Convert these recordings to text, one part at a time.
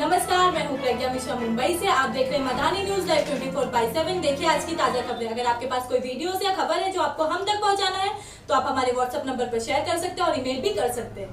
नमस्कार, मैं हूं प्रज्ञा मिश्रा मुंबई से। आप देख रहे हैं मधानी न्यूज लाइव 24/7। देखिए आज की ताजा खबरें। अगर आपके पास कोई वीडियोस या खबर है जो आपको हम तक पहुंचाना है तो आप हमारे व्हाट्सएप नंबर पर शेयर कर सकते हैं और ईमेल भी कर सकते हैं।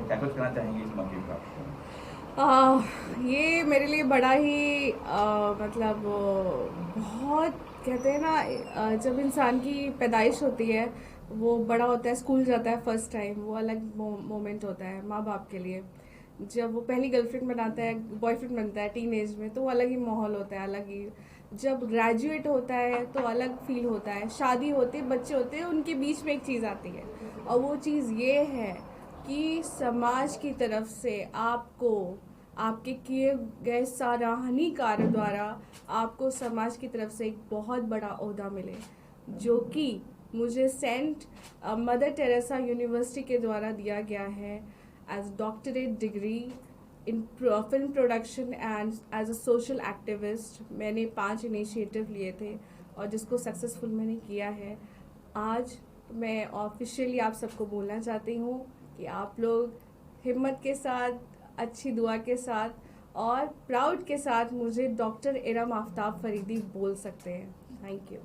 क्या कुछ कहना चाहेंगे इस मौके पर? ये मेरे लिए बड़ा ही मतलब बहुत कहते हैं ना, जब इंसान की पैदाइश होती है, वो बड़ा होता है, स्कूल जाता है फर्स्ट टाइम, वो अलग मोमेंट होता है माँ बाप के लिए। जब वो पहली गर्लफ्रेंड बनाता है, बॉयफ्रेंड बनता है टीन एज में, तो वो अलग ही माहौल होता है, अलग ही। जब ग्रेजुएट होता है तो अलग फील होता है। शादी होती है, बच्चे होते हैं, उनके बीच में एक चीज़ आती है और वो चीज़ ये है कि समाज की तरफ से आपको आपके किए गए सराहनीय कार्य द्वारा आपको समाज की तरफ से एक बहुत बड़ा ओहदा मिले, जो कि मुझे सेंट मदर टेरेसा यूनिवर्सिटी के द्वारा दिया गया है as doctorate degree in film production and as a social activist. मैंने 5 इनिशिएटिव लिए थे और जिसको सक्सेसफुल मैंने किया है। आज मैं ऑफिशियली आप सबको बोलना चाहती हूँ कि आप लोग हिम्मत के साथ, अच्छी दुआ के साथ और प्राउड के साथ मुझे डॉक्टर इरम आफ्ताब फरीदी बोल सकते हैं। Thank you.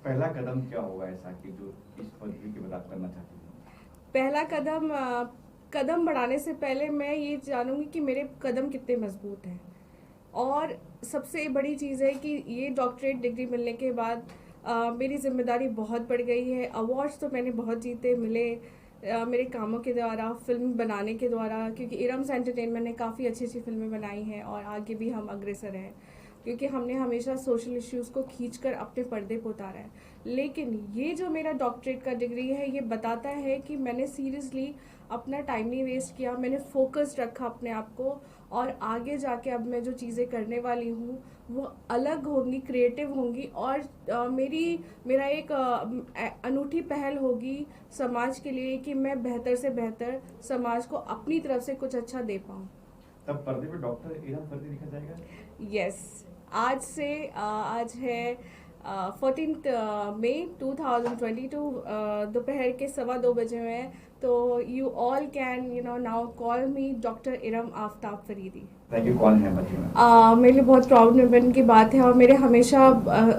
पहला कदम क्या होगा ऐसा कि जो इस पदवी की बात करना चाहती हूँ? पहला कदम बढ़ाने से पहले मैं ये जानूंगी कि मेरे कदम कितने मजबूत हैं। और सबसे बड़ी चीज़ है कि ये डॉक्टरेट डिग्री मिलने के बाद मेरी जिम्मेदारी बहुत बढ़ गई है। अवार्ड्स तो मैंने बहुत जीते मिले मेरे कामों के द्वारा, फिल्म बनाने के द्वारा, क्योंकि इरम्स एंटरटेनमेंट ने काफ़ी अच्छी अच्छी फिल्में बनाई हैं और आगे भी हम अग्रसर हैं, क्योंकि हमने हमेशा सोशल इश्यूज़ को खींचकर अपने पर्दे पर उतारा है। लेकिन ये जो मेरा डॉक्टरेट का डिग्री है, ये बताता है कि मैंने सीरियसली अपना टाइम नहीं वेस्ट किया, मैंने फोकस रखा अपने आप को, और आगे जाके अब मैं जो चीज़ें करने वाली हूँ वो अलग होंगी, क्रिएटिव होंगी और मेरा एक अनूठी पहल होगी समाज के लिए कि मैं बेहतर से बेहतर समाज को अपनी तरफ से कुछ अच्छा दे पाऊँ। तब पर्दे पे डॉक्टर इरम फरीदी लिखा जाएगा? यस, आज है 14 मई 2022 दोपहर के 2:15 बजे हुए हैं। तो you all can now call me doctor Iram Aftab Faridi. कौन है बच्चे? मेरे लिए बहुत प्राउड मोमेंट की बात है और मेरे हमेशा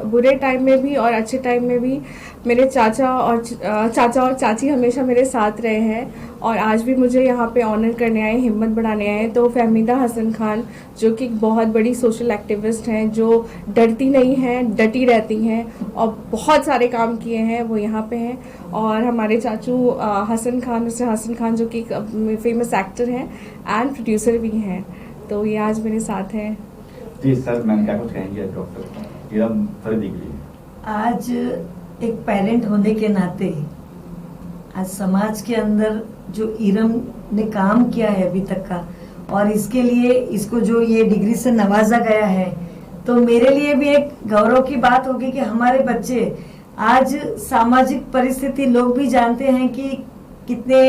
बुरे टाइम में भी और अच्छे टाइम में भी मेरे चाचा और चाची हमेशा मेरे साथ रहे हैं और आज भी मुझे यहाँ पे ऑनर करने आए, हिम्मत बढ़ाने आए। तो फहमीदा हसन खान, जो कि बहुत बड़ी सोशल एक्टिविस्ट हैं, जो डरती नहीं हैं, डटी रहती हैं और बहुत सारे काम किए हैं, वो यहाँ पे हैं। और हमारे चाचू हसन खान जो कि फेमस एक्टर हैं एंड प्रोड्यूसर भी हैं, तो ये आज मेरे साथ हैं। जी सर, मैम क्या कुछ कहेंगे डॉक्टर इरम फरीदी के लिए? आज एक पेरेंट होने के नाते आज समाज के अंदर जो इरम ने काम किया है अभी तक का, और इसके लिए इसको जो ये डिग्री से नवाजा गया है, तो मेरे लिए भी एक गौरव की बात होगी कि हमारे बच्चे आज सामाजिक परिस्थिति लोग भी जानते हैं कि कितने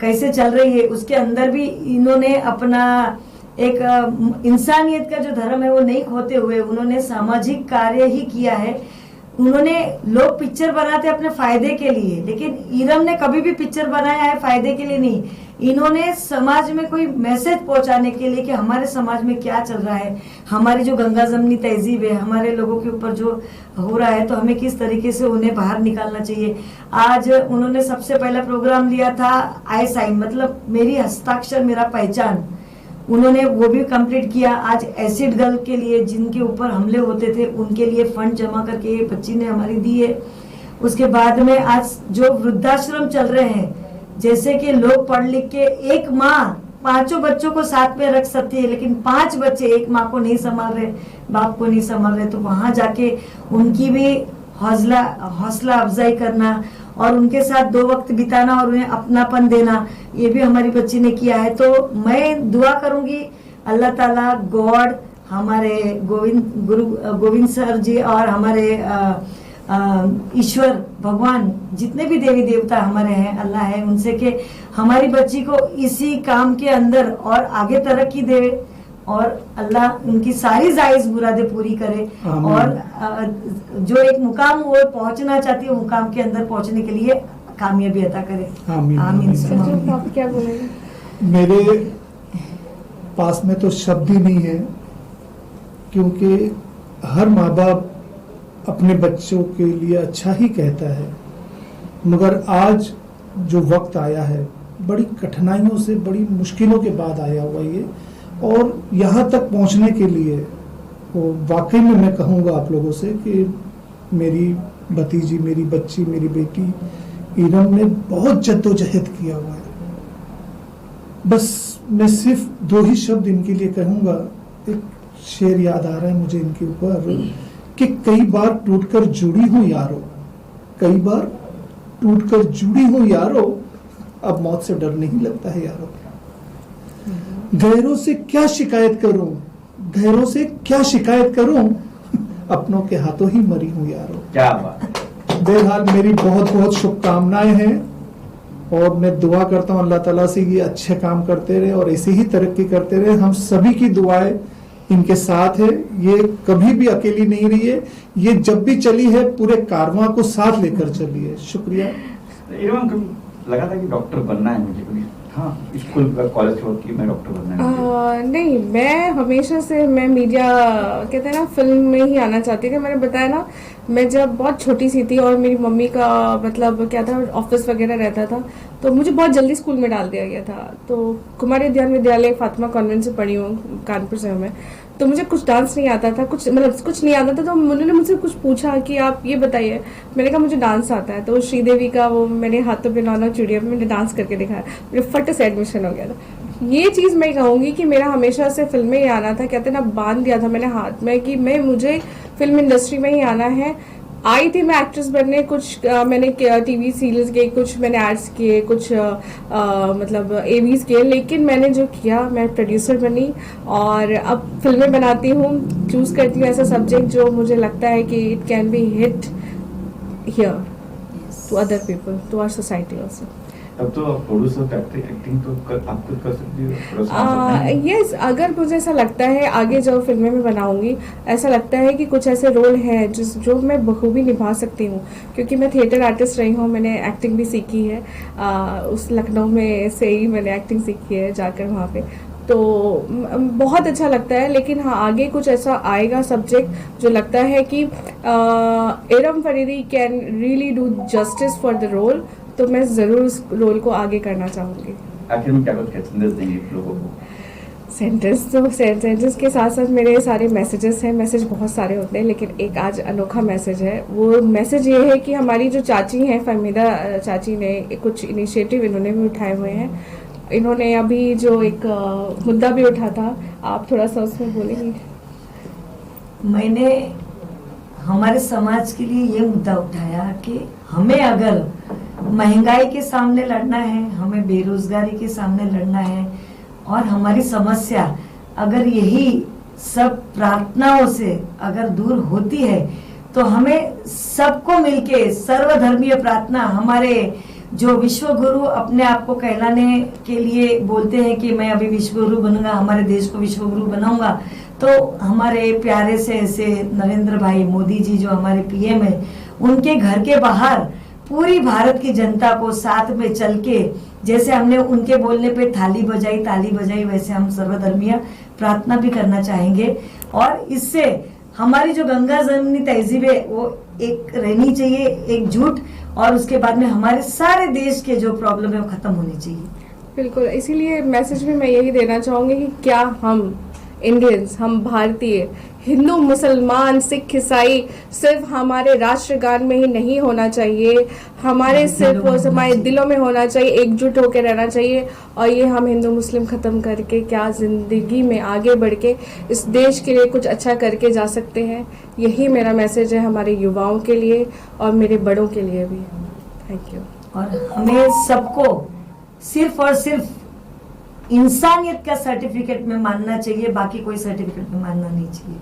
कैसे चल रही है, उसके अंदर भी इन्होंने अपना एक इंसानियत का जो धर्म है वो नहीं खोते हुए उन्होंने सामाजिक कार्य ही किया है। उन्होंने, लोग पिक्चर बनाते अपने फायदे के लिए, लेकिन इरम ने कभी भी पिक्चर बनाया है फायदे के लिए नहीं। इन्होंने समाज में कोई मैसेज पहुंचाने के लिए कि हमारे समाज में क्या चल रहा है, हमारी जो गंगा जमनी तहजीब है, हमारे लोगों के ऊपर जो हो रहा है, तो हमें किस तरीके से उन्हें बाहर निकालना चाहिए। आज उन्होंने सबसे पहला प्रोग्राम लिया था आई साइन, मतलब मेरी हस्ताक्षर मेरा पहचान, उन्होंने वो भी कंप्लीट किया। आज एसिड गर्ल के लिए जिनके ऊपर हमले होते थे उनके लिए फंड जमा करके ये बच्ची ने हमारी दी है। उसके बाद में आज जो वृद्धाश्रम चल रहे हैं, जैसे कि लोग पढ़ लिख के, एक माँ 5 बच्चों को साथ में रख सकती है, लेकिन 5 बच्चे एक माँ को नहीं संभाल रहे, बाप को नहीं संभाल रहे, तो वहां जाके उनकी भी हौसला अफजाई करना और उनके साथ 2 वक्त बिताना और उन्हें अपनापन देना, ये भी हमारी बच्ची ने किया है। तो मैं दुआ करूंगी अल्लाह ताला, गॉड, हमारे गोविंद सर जी और हमारे ईश्वर भगवान, जितने भी देवी देवता हमारे हैं, अल्लाह है, उनसे के हमारी बच्ची को इसी काम के अंदर और आगे तरक्की दे और अल्लाह उनकी सारी जायज मुरादें पूरी करे और जो एक मुकाम वो पहुंचना चाहती है, मुकाम के अंदर पहुंचने के लिए कामयाबी अता करे। आमीन। आप क्या बोलेंगे? मेरे पास में तो शब्द ही नहीं है, क्योंकि हर माँ बाप अपने बच्चों के लिए अच्छा ही कहता है, मगर आज जो वक्त आया है, बड़ी कठिनाइयों से, बड़ी मुश्किलों के बाद आया हुआ ये, और यहाँ तक पहुँचने के लिए वो वाकई में मैं कहूँगा आप लोगों से कि मेरी भतीजी, मेरी बच्ची, मेरी बेटी इरम ने बहुत जद्दोजहद किया हुआ है। बस मैं सिर्फ 2 ही शब्द इनके लिए कहूँगा। एक शेर याद आ रहा है मुझे इनके ऊपर कि कई बार टूटकर जुड़ी हूँ यारो, कई बार टूटकर जुड़ी हूँ यारो, अब मौत से डर नहीं लगता है यारो। गैरों से क्या शिकायत करूं, गैरों से क्या शिकायत करूं, अपनों के हाथों ही मरी हूं यारो। क्या बात। बहरहाल मेरी बहुत बहुत शुभकामनाएं हैं और मैं दुआ करता हूं अल्लाह ताला से ये अच्छे काम करते रहे और ऐसे ही तरक्की करते रहे। हम सभी की दुआएं इनके साथ है, ये कभी भी अकेली नहीं रही है, ये जब भी चली है पूरे कारवां को साथ लेकर चली है। शुक्रिया। लगा था कि डॉक्टर बनना है मुझे, हाँ, स्कूल कॉलेज छोड़ के मैं डॉक्टर बनना है? नहीं, मैं हमेशा से, मैं मीडिया कहते हैं ना, फिल्म में ही आना चाहती थी। मैंने बताया ना, मैं जब बहुत छोटी सी थी और मेरी मम्मी का मतलब क्या था, ऑफिस वगैरह रहता था, तो मुझे बहुत जल्दी स्कूल में डाल दिया गया था। तो कुमारी ध्यान विद्यालय फातिमा कॉन्वेंट से पढ़ी हूँ कानपुर से मैं। तो मुझे कुछ डांस नहीं आता था, कुछ नहीं आता था। तो उन्होंने मुझसे कुछ पूछा कि आप ये बताइए, मैंने कहा मुझे डांस आता है। तो श्रीदेवी का वो मैंने हाथों पे नौना चूड़िया पे मैंने डांस करके दिखाया, मेरे फट से एडमिशन हो गया था। ये चीज मैं कहूंगी कि मेरा हमेशा से फिल्म में ही आना था, कहते ना, बांध दिया था मैंने हाथ में कि मुझे फिल्म इंडस्ट्री में ही आना है। आई थी मैं एक्ट्रेस बनने, कुछ मैंने टीवी सीरियल्स के, कुछ मैंने एड्स किए, कुछ मतलब एवीज किए, लेकिन मैंने जो किया, मैं प्रोड्यूसर बनी और अब फिल्में बनाती हूँ, चूज करती हूँ ऐसा सब्जेक्ट जो मुझे लगता है कि it can be hit here to other people, to our society also. अब तो प्रोड्यूसर एक्टिंग तो आप खुद कर सकती हो? यस, अगर मुझे ऐसा लगता है आगे जो फिल्में में बनाऊंगी, ऐसा लगता है कि कुछ ऐसे रोल हैं जो मैं बखूबी निभा सकती हूँ, क्योंकि मैं थिएटर आर्टिस्ट रही हूँ, मैंने एक्टिंग भी सीखी है। उस लखनऊ में से ही मैंने एक्टिंग सीखी है जाकर वहाँ पे, तो बहुत अच्छा लगता है। लेकिन हाँ, आगे कुछ ऐसा आएगा सब्जेक्ट जो लगता है कि Iram Faridi can really do justice for the role, तो मैं जरूर उस रोल को आगे करना चाहूंगी। आखिर में क्या संदेश देंगे लोगों को? सेंटेंस के साथ साथ मेरे सारे मैसेजेस हैं। मैसेज बहुत सारे होते हैं, लेकिन एक आज अनोखा मैसेज है। वो मैसेज ये है कि हमारी जो चाची हैं, फहमीदा चाची ने कुछ इनिशिएटिव इन्होंने भी उठाए हुए हैं। इन्होंने अभी जो एक मुद्दा भी उठा था, आप थोड़ा सा उसमें बोलेंगे? मैंने हमारे समाज के लिए ये मुद्दा उठाया कि हमें अगर महंगाई के सामने लड़ना है, हमें बेरोजगारी के सामने लड़ना है, और हमारी समस्या अगर यही सब प्रार्थनाओं से अगर दूर होती है, तो हमें सबको मिलके सर्वधर्मीय प्रार्थना, हमारे जो विश्व गुरु अपने आप को कहलाने के लिए बोलते हैं कि मैं अभी विश्व गुरु बनूंगा, हमारे देश को विश्व गुरु बनाऊंगा, तो हमारे प्यारे से ऐसे नरेंद्र भाई मोदी जी जो हमारे पीएम है, उनके घर के बाहर पूरी भारत की जनता को साथ में चल के, जैसे हमने उनके बोलने पे ताली बजाई, वैसे हम सर्वधर्मीय प्रार्थना भी करना चाहेंगे। और इससे हमारी जो गंगा जमनी तहजीब है वो एक रहनी चाहिए, एकजुट, और उसके बाद में हमारे सारे देश के जो प्रॉब्लम है वो खत्म होनी चाहिए। बिल्कुल, इसीलिए मैसेज में मैं यही देना चाहूंगी कि क्या हम इंडियंस, हम भारतीय, हिंदू, मुसलमान, सिख, ईसाई सिर्फ हमारे राष्ट्रगान में ही नहीं होना चाहिए, हमारे सिर्फ हमारे दिलों में होना चाहिए, एकजुट होकर रहना चाहिए। और ये हम हिंदू मुस्लिम खत्म करके क्या जिंदगी में आगे बढ़ के इस देश के लिए कुछ अच्छा करके जा सकते हैं। यही मेरा मैसेज है हमारे युवाओं के लिए और मेरे बड़ों के लिए भी। Thank you. और हमें सबको सिर्फ और सिर्फ इंसानियत का सर्टिफिकेट में मानना चाहिए, बाकी कोई सर्टिफिकेट में मानना नहीं चाहिए।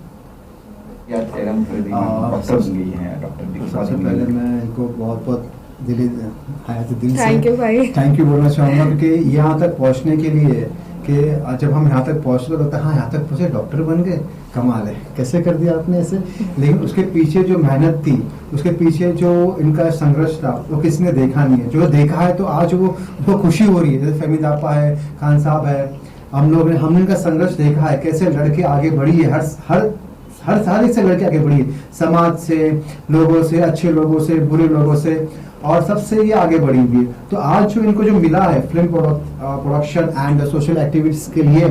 सबसे पहले मैं इनको बहुत बहुत दिल से थैंक यू भाई, थैंक यू बोलना चाहूँगा, क्योंकि यहाँ तक पहुँचने के लिए कि जब हम यहाँ तक पहुँचते तो लगता है हाँ यहाँ तक पहुँचे, डॉक्टर बन गए, कमाल है, कैसे कर दिया आपने ऐसे। लेकिन उसके पीछे जो मेहनत थी, उसके पीछे जो इनका संघर्ष था, वो किसने देखा नहीं है। जो देखा है तो आज वो खुशी हो रही है। जैसे फहमीद आपा है, खान साहब है, हमने इनका संघर्ष देखा है, कैसे लड़के आगे बढ़ी है, हर साल से लड़के आगे बढ़ी है, समाज से, लोगों से, अच्छे लोगों से, बुरे लोगों से, और सबसे ये आगे बढ़ी हुई है। तो आज जो इनको जो मिला है film production and social activities के लिए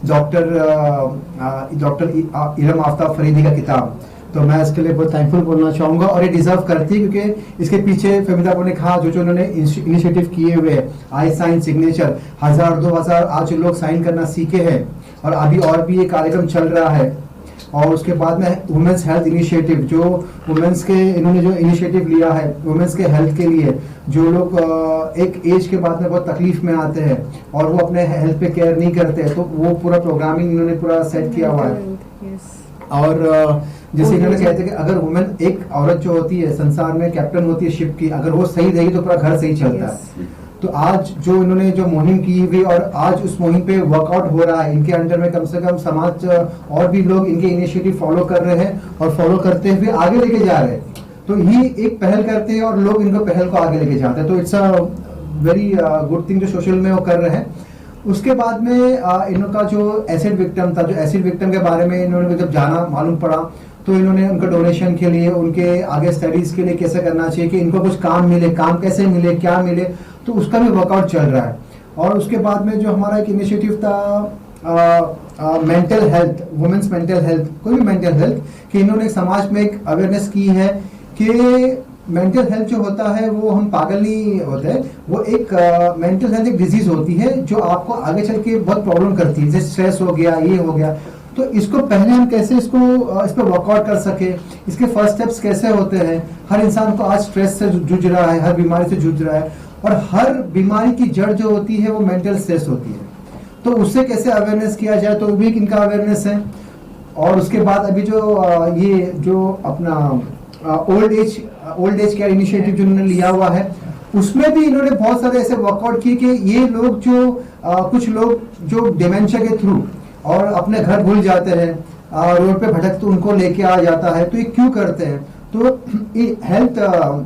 डॉक्टर इरम आफ्ताब फरीदी का किताब, तो मैं इसके लिए बहुत थैंकफुल बोलना चाहूंगा। और ये डिजर्व करती है, क्योंकि इसके पीछे फहमीदा ने कहा जो उन्होंने इनिशिएटिव किए हुए, आई साइन सिग्नेचर 1000-2000 आज लोग साइन करना सीखे हैं, और अभी और भी ये कार्यक्रम चल रहा है। और उसके बाद में वुमेन्स हेल्थ इनिशिएटिव, जो वुमेन्स के इन्होंने जो इनिशिएटिव लिया है वुमेन्स के हेल्थ के लिए, जो लोग एक एज के बाद में बहुत तकलीफ में आते हैं और वो अपने हेल्थ पे केयर नहीं करते, तो वो पूरा प्रोग्रामिंग इन्होंने पूरा सेट किया हुआ है। और जैसे इन्होंने कहते हैं कि अगर वुमेन, एक औरत जो होती है संसार में कैप्टन होती है शिप की, अगर वो सही रहेगी तो पूरा घर सही चलता है। तो आज जो इन्होंने जो मुहिम की हुई, और आज उस मुहिम पे वर्कआउट हो रहा है, इनके अंडर में कम से कम समाज और भी लोग इनके इनिशिएटिव फॉलो कर रहे हैं और फॉलो करते हुए आगे लेके जा रहे हैं। तो ये एक पहल करते हैं और लोग इनको पहल को आगे लेके जाते हैं। तो it's a very good thing जो सोशल में वो कर रहे हैं। उसके बाद में इनका जो एसिड विक्टिम था, जो एसिड विक्टिम के बारे में इन्होंने जब जाना, मालूम पड़ा, तो इन्होंने उनका डोनेशन के लिए, उनके आगे स्टडीज के लिए कैसे करना चाहिए, कि इनको कुछ काम मिले, काम कैसे मिले, क्या मिले, तो उसका भी वर्कआउट चल रहा है। और उसके बाद में जो हमारा एक इनिशिएटिव था mental health, women's mental health, कोई भी मेंटल हेल्थ, कि इन्होंने समाज में एक अवेयरनेस की है कि मेंटल हेल्थ जो होता है वो हम पागल नहीं होते, वो एक मेंटल हेल्थ एक डिजीज होती है जो आपको आगे चल के बहुत प्रॉब्लम करती है, जैसे स्ट्रेस हो गया, ये हो गया। तो इसको पहले हम कैसे इस पर वर्कआउट कर सके, इसके फर्स्ट स्टेप्स कैसे होते हैं। हर इंसान को आज स्ट्रेस से जूझ रहा है, हर बीमारी से जूझ रहा है, और हर बीमारी की जड़ जो होती है वो मेंटल स्ट्रेस होती है। तो उससे कैसे अवेयरनेस किया जाए, तो भी इनका अवेयरनेस है। और उसके बाद अभी जो ये जो अपना ओल्ड एज केयर इनिशिएटिव जो इन्होंने लिया हुआ है, उसमें भी इन्होंने बहुत सारे ऐसे वर्कआउट किए कि ये लोग जो कुछ लोग जो डिमेंशिया के थ्रू और अपने घर भूल जाते हैं, रोड पे भटकते, उनको लेके आ जाता है, तो ये क्यों करते हैं। तो health,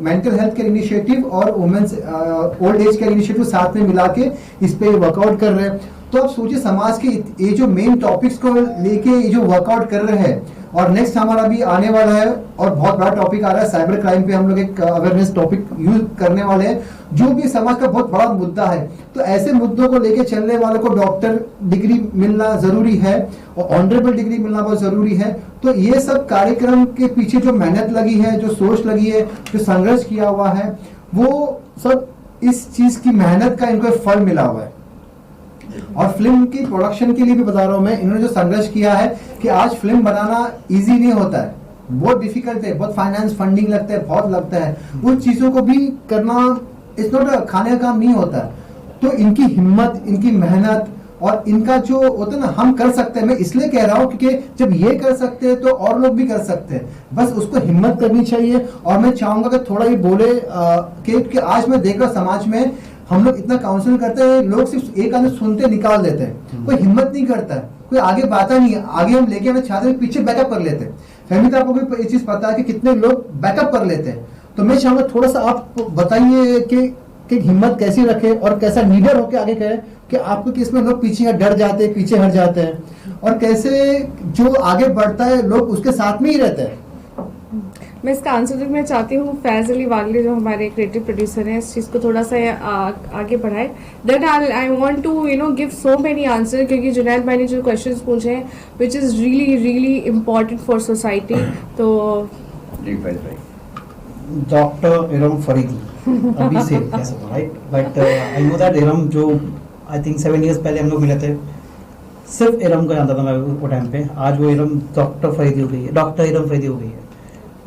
mental health care initiative और women's old age care initiative साथ में मिला के इस पे वर्कआउट कर रहे हैं। तो आप सोचिए समाज के ये जो मेन टॉपिक्स को लेके ये जो वर्कआउट कर रहे हैं। और नेक्स्ट हमारा भी आने वाला है और बहुत बड़ा टॉपिक आ रहा है, साइबर क्राइम पे हम लोग एक अवेयरनेस टॉपिक यूज करने वाले हैं, जो भी समाज का बहुत बड़ा मुद्दा है। तो ऐसे मुद्दों को लेके चलने वालों को डॉक्टर डिग्री मिलना जरूरी है और ऑनरेबल डिग्री मिलना बहुत जरूरी है। तो ये सब कार्यक्रम के पीछे जो मेहनत लगी है, जो सोच लगी है, जो संघर्ष किया हुआ है, वो सब इस चीज की मेहनत का इनको फल मिला हुआ है। और फिल्म की प्रोडक्शन के लिए भी बता रहा हूं मैं, इन्होंने जो संघर्ष किया है कि आज फिल्म बनाना इजी नहीं होता है, बहुत डिफिकल्ट है, बहुत फाइनेंस फंडिंग लगता है, बहुत लगता है। उन चीजों को भी करना इट्स नॉट खाने का काम नहीं होता है। तो इनकी हिम्मत, इनकी मेहनत, और इनका जो होता है ना, हम कर सकते हैं, मैं इसलिए कह रहा हूँ क्योंकि जब ये कर सकते हैं तो और लोग भी कर सकते हैं, बस उसको हिम्मत करनी चाहिए। और मैं चाहूंगा कि थोड़ा ये बोले कि आज मैं देख रहा समाज में हम लोग इतना काउंसिल करते हैं, लोग सिर्फ एक आने सुनते निकाल देते हैं, कोई हिम्मत नहीं करता है, कोई आगे बाता नहीं है, आगे हम लेके आना चाहते हैं, पीछे बैकअप कर लेते हैं। फहमीदा आपको भी ये चीज पता है कि कितने लोग बैकअप कर लेते हैं, तो मैं चाहूंगा थोड़ा सा आप बताइए कि हिम्मत कैसी रखे और कैसा लीडर होकर आगे कहे कि आपको किस में लोग पीछे डर जाते हैं, पीछे हट जाते हैं, और कैसे जो आगे बढ़ता है लोग उसके साथ में ही रहते हैं। मैं इसका आंसर देना चाहती हूँ फैज अली वागले जो हमारे क्रिएटिव प्रोड्यूसर हैं, इस चीज़ को थोड़ा सा आगे बढ़ाए। Then I want to give so many answer, क्योंकि जुनैद भाई ने जो क्वेश्चंस पूछे हैं which is really really important for society. तो डॉक्टर इरम फरीदी अभी से right, but I know that Iram जो आई थिंक 7 years पहले हम लोग मिले थे, सिर्फ इरम को जानता था मैं वो टाइम पे। आज वो इरम डॉक्टर फरीदी हो गई है, डॉक्टर इरम फरीदी हो गई है।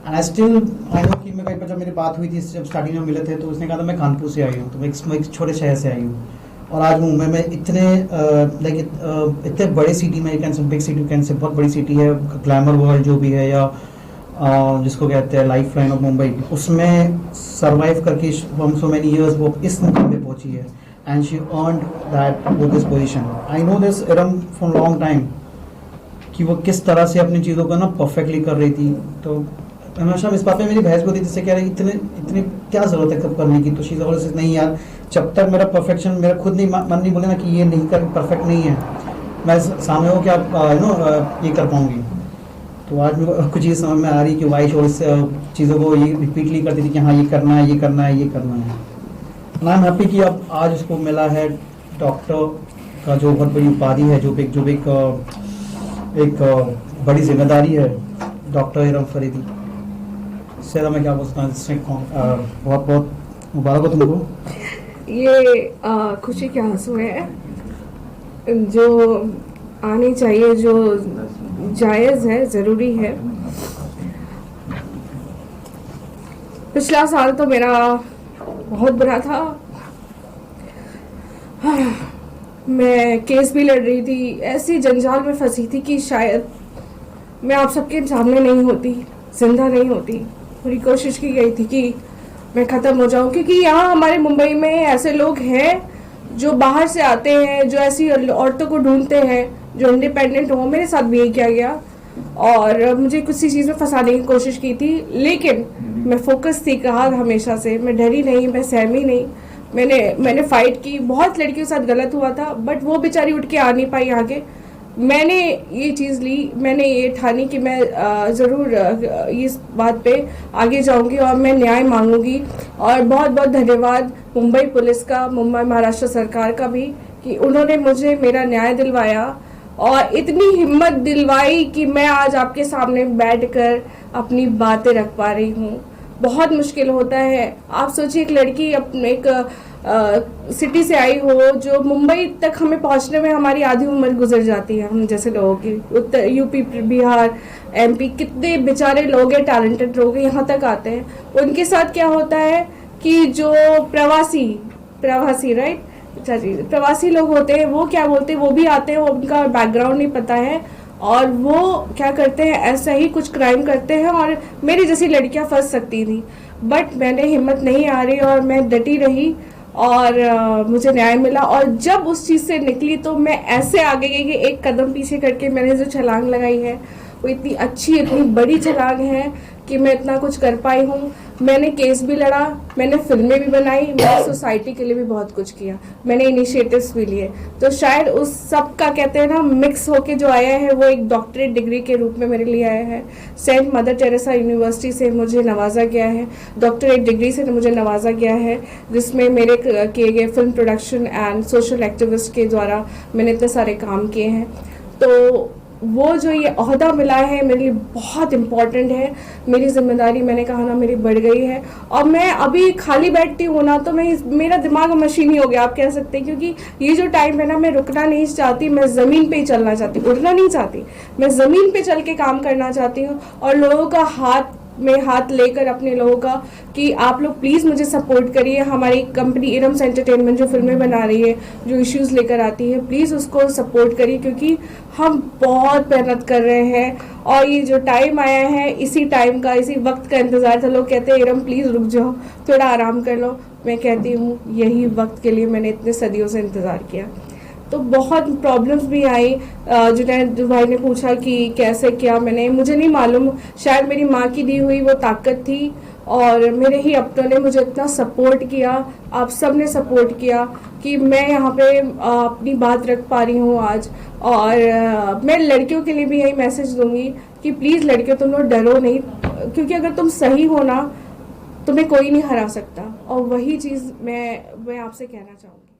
And I still I know कि मैं कहीं पर जब मेरी बात हुई थी, जब स्टार्टिंग में मिले थे, तो उसने कहा था मैं कानपुर से आई हूँ, तो मैं एक छोटे शहर से आई हूँ, और आज मुंबई में इतने इतने बड़े सिटी में, बिग सिटी कैन से, बहुत बड़ी सिटी है, ग्लैमर वर्ल्ड जो भी है, या जिसको कहते हैं लाइफ लाइन ऑफ मुंबई, उसमें सरवाइव करके फ्रॉम सो मेनी इयर्स वो इस मुकाम पे पहुंची है, and she earned that with this position. I know this Iram for long time कि वो किस तरह से अपनी चीज़ों को ना परफेक्टली कर रही थी। तो हमेशा इस बात में मेरी बहस होती थी, जिससे कह रही इतने क्या जरूरत है कब करने की, तो चीज़ और नहीं यार, जब तक मेरा परफेक्शन, मेरा खुद नहीं मन नहीं बोले ना कि ये नहीं कर परफेक्ट नहीं है, मैं सामने हो कि आप ये कर पाऊंगी। तो आज मेरे कुछ चीज़ समझ में आ रही कि वाई शो इस चीज़ों को ये रिपीटली करती थी कि हाँ ये करना है, ये करना है, ये करना है। आई एम हैप्पी कि अब आज उसको मिला है डॉक्टर का जो बहुत बड़ी उपाधि है, जो एक बड़ी जिम्मेदारी है, डॉक्टर इरम फरीदी। इससे मैं क्या बोलता हूँ, बहुत बहुत मुबारक हो तुमको। ये खुशी के आंसू है जो आनी चाहिए, जो जायज़ है, ज़रूरी है। पिछला साल तो मेरा बहुत बुरा था, मैं केस भी लड़ रही थी, ऐसी जंजाल में फंसी थी कि शायद मैं आप सबके सामने नहीं होती, जिंदा नहीं होती। पूरी कोशिश की गई थी कि मैं ख़त्म हो जाऊं, क्योंकि यहाँ हमारे मुंबई में ऐसे लोग हैं जो बाहर से आते हैं, जो ऐसी औरतों को ढूंढते हैं जो इंडिपेंडेंट हो। मेरे साथ भी यही किया गया और मुझे किसी चीज़ में फंसाने की कोशिश की थी, लेकिन मैं फोकस थी कहा हमेशा से, मैं डरी नहीं, मैं सहमी नहीं। मैंने फाइट की, बहुत लड़कियों के साथ गलत हुआ था, बट वो बेचारी उठ के आ नहीं पाई आगे। मैंने ये चीज़ ली, मैंने ये ठानी कि मैं ज़रूर इस बात पे आगे जाऊंगी और मैं न्याय मांगूंगी। और बहुत बहुत धन्यवाद मुंबई पुलिस का, मुंबई महाराष्ट्र सरकार का भी, कि उन्होंने मुझे मेरा न्याय दिलवाया और इतनी हिम्मत दिलवाई कि मैं आज आपके सामने बैठकर अपनी बातें रख पा रही हूँ। बहुत मुश्किल होता है। आप सोचिए, एक लड़की अपने एक सिटी से आई हो, जो मुंबई तक हमें पहुंचने में हमारी आधी उम्र गुजर जाती है, हम जैसे लोगों की। उत्तर यूपी, बिहार, एमपी, कितने बेचारे लोग हैं, टैलेंटेड लोग हैं, यहाँ तक आते हैं। उनके साथ क्या होता है कि जो प्रवासी राइट, अच्छा जी, प्रवासी लोग होते हैं, वो क्या बोलते हैं, वो भी आते हैं, वो उनका बैकग्राउंड नहीं पता है और वो क्या करते हैं, ऐसा ही कुछ क्राइम करते हैं। और मेरी जैसी लड़कियां फंस सकती थी, बट मैंने हिम्मत नहीं आ रही और मैं डटी रही और मुझे न्याय मिला। और जब उस चीज़ से निकली तो मैं ऐसे आगे गई कि एक कदम पीछे करके मैंने जो छलांग लगाई है वो इतनी अच्छी, इतनी बड़ी छलांग है कि मैं इतना कुछ कर पाई हूँ। मैंने केस भी लड़ा, मैंने फिल्में भी बनाई, मैंने सोसाइटी के लिए भी बहुत कुछ किया, मैंने इनिशिएटिव्स भी लिए। तो शायद उस सब का कहते हैं ना, मिक्स होके जो आया है वो एक डॉक्टरेट डिग्री के रूप में मेरे लिए आया है। सेंट मदर टेरेसा यूनिवर्सिटी से मुझे नवाजा गया है, डॉक्टरेट डिग्री से मुझे नवाजा गया है, जिसमें मेरे किए गए film production and social activist के द्वारा मैंने इतने सारे काम किए हैं। तो वो जो ये ओहदा मिला है मेरे लिए बहुत इम्पॉर्टेंट है। मेरी जिम्मेदारी, मैंने कहा ना, मेरी बढ़ गई है। और मैं अभी खाली बैठती हूँ ना, तो मेरा दिमाग मशीनी हो गया, आप कह सकते हैं, क्योंकि ये जो टाइम है ना, मैं रुकना नहीं चाहती, मैं ज़मीन पे ही चलना चाहती, उड़ना नहीं चाहती, मैं ज़मीन पे चल के काम करना चाहती हूँ और लोगों का हाथ में हाथ लेकर अपने लोगों का कि आप लोग प्लीज़ मुझे सपोर्ट करिए। हमारी कंपनी इरम्स एंटरटेनमेंट जो फिल्में बना रही है, जो इश्यूज़ लेकर आती है, प्लीज़ उसको सपोर्ट करिए, क्योंकि हम बहुत मेहनत कर रहे हैं और ये जो टाइम आया है, इसी टाइम का, इसी वक्त का इंतज़ार था। लोग कहते हैं इरम प्लीज़ रुक जाओ, थोड़ा आराम कर लो। मैं कहती हूँ यही वक्त के लिए मैंने इतने सदियों से इंतज़ार किया। तो बहुत प्रॉब्लम्स भी आई। जुनैद भाई ने पूछा कि कैसे क्या, मुझे नहीं मालूम, शायद मेरी माँ की दी हुई वो ताकत थी और मेरे ही अपनों ने मुझे इतना सपोर्ट किया, आप सब ने सपोर्ट किया कि मैं यहाँ पे अपनी बात रख पा रही हूँ आज। और मैं लड़कियों के लिए भी यही मैसेज दूंगी कि प्लीज़ लड़कियों, तुम लोग डरो नहीं, क्योंकि अगर तुम सही हो ना, तुम्हें कोई नहीं हरा सकता। और वही चीज़ मैं आपसे कहना चाहूँगी।